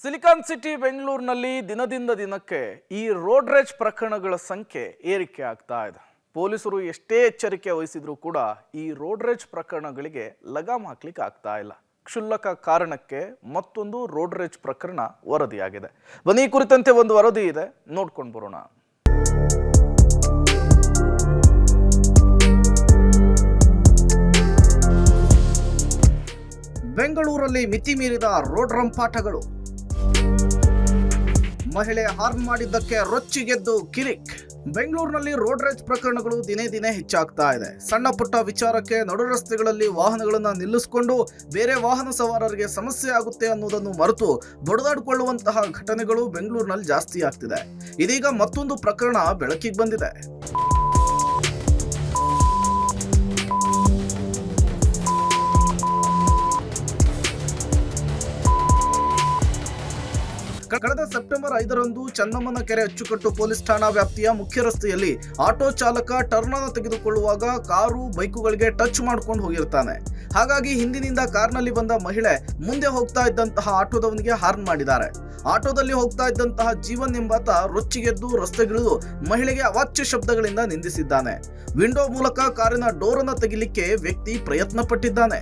Silicon city ಬೆಂಗಳೂರಿನಲ್ಲಿ ದಿನದಿಂದ ದಿನಕ್ಕೆ ಈ ರೋಡ್ ರೇಜ್ ಪ್ರಕರಣಗಳ ಸಂಖ್ಯೆ ಏರಿಕೆ ಆಗ್ತಾ ಇದೆ. ಪೊಲೀಸರು ಎಷ್ಟೇ ಎಚ್ಚರಿಕೆ ವಹಿಸಿದ್ರೂ ಕೂಡ ಈ ರೋಡ್ ರೇಜ್ ಪ್ರಕರಣಗಳಿಗೆ ಲಗಾಮ್ ಹಾಕ್ಲಿಕ್ಕೆ ಆಗ್ತಾ ಇಲ್ಲ. ಕ್ಷುಲ್ಲಕ ಕಾರಣಕ್ಕೆ ಮತ್ತೊಂದು ರೋಡ್ ರೇಜ್ ಪ್ರಕರಣ ವರದಿಯಾಗಿದೆ. ಬನ್ನಿ, ಈ ಕುರಿತಂತೆ ಒಂದು ವರದಿ ಇದೆ, ನೋಡ್ಕೊಂಡು ಬರೋಣ. ಬೆಂಗಳೂರಲ್ಲಿ ಮಿತಿ ಮೀರಿದ ರೋಡ್ ರಂಪಾಟಗಳು. ಮಹಿಳೆ ಹಾರ್ನ್ ಮಾಡಿದ್ದಕ್ಕೆ ರೊಚ್ಚಿಗೆದ್ದು ಕಿರಿಕ್. ಬೆಂಗಳೂರಿನಲ್ಲಿ ರೋಡ್ ರೇಜ್ ಪ್ರಕರಣಗಳು ದಿನೇ ದಿನೇ ಹೆಚ್ಚಾಗ್ತಾ ಇದೆ. ಸಣ್ಣ ಪುಟ್ಟ ವಿಚಾರಕ್ಕೆ ನಡು ರಸ್ತೆಗಳಲ್ಲಿ ವಾಹನಗಳನ್ನು ನಿಲ್ಲಿಸಿಕೊಂಡು ಬೇರೆ ವಾಹನ ಸವಾರರಿಗೆ ಸಮಸ್ಯೆ ಆಗುತ್ತೆ ಅನ್ನೋದನ್ನು ಮರೆತು ಬಡಿದಾಡಿಕೊಳ್ಳುವಂತಹ ಘಟನೆಗಳು ಬೆಂಗಳೂರಿನಲ್ಲಿ ಜಾಸ್ತಿ ಆಗ್ತಿದೆ. ಇದೀಗ ಮತ್ತೊಂದು ಪ್ರಕರಣ ಬೆಳಕಿಗೆ ಬಂದಿದೆ. ಕಳೆದ ಸೆಪ್ಟೆಂಬರ್ 5ರಂದು ಚನ್ನಮ್ಮನ ಕೆರೆ ಅಚ್ಚುಕಟ್ಟು ಪೊಲೀಸ್ ಠಾಣಾ ವ್ಯಾಪ್ತಿಯ ಮುಖ್ಯ ರಸ್ತೆಯಲ್ಲಿ ಆಟೋ ಚಾಲಕ ಟರ್ನ್ ಅನ್ನು ತೆಗೆದುಕೊಳ್ಳುವಾಗ ಕಾರು ಬೈಕುಗಳಿಗೆ ಟಚ್ ಮಾಡ್ಕೊಂಡು ಹೋಗಿರ್ತಾನೆ. ಹಾಗಾಗಿ ಹಿಂದಿನಿಂದ ಕಾರ್ನಲ್ಲಿ ಬಂದ ಮಹಿಳೆ ಮುಂದೆ ಹೋಗ್ತಾ ಇದ್ದಂತಹ ಆಟೋದವನಿಗೆ ಹಾರ್ನ್ ಮಾಡಿದ್ದಾರೆ. ಆಟೋದಲ್ಲಿ ಹೋಗ್ತಾ ಇದ್ದಂತಹ ಜೀವನ್ ಎಂಬಾತ ರೊಚ್ಚಿಗೆದ್ದು ರಸ್ತೆಗಿಳಿದು ಮಹಿಳೆಗೆ ಅವಾಚ್ಯ ಶಬ್ದಗಳಿಂದ ನಿಂದಿಸಿದ್ದಾನೆ. ವಿಂಡೋ ಮೂಲಕ ಕಾರಿನ ಡೋರ್ ಅನ್ನು ತೆಗಿಲಿಕ್ಕೆ ವ್ಯಕ್ತಿ ಪ್ರಯತ್ನ ಪಟ್ಟಿದ್ದಾನೆ.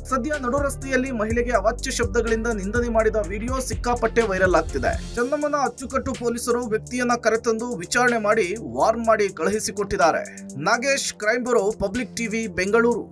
ಸದ್ಯ ನಡು ರಸ್ತೆಯಲ್ಲಿ ಮಹಿಳೆಗೆ ಅವಾಚ್ಯ ಶಬ್ದಗಳಿಂದ ನಿಂದನೆ ಮಾಡಿದ ವಿಡಿಯೋ ಸಿಕ್ಕಾಪಟ್ಟೆ ವೈರಲ್ ಆಗ್ತಿದೆ. ಚನ್ನಮ್ಮನ ಅಚ್ಚುಕಟ್ಟು ಪೊಲೀಸರು ವ್ಯಕ್ತಿಯನ್ನ ಕರೆತಂದು ವಿಚಾರಣೆ ಮಾಡಿ ವಾರ್ನ್ ಮಾಡಿ ಕಳುಹಿಸಿಕೊಟ್ಟಿದ್ದಾರೆ. Nagesh, crime bureau, public TV, Bengaluru.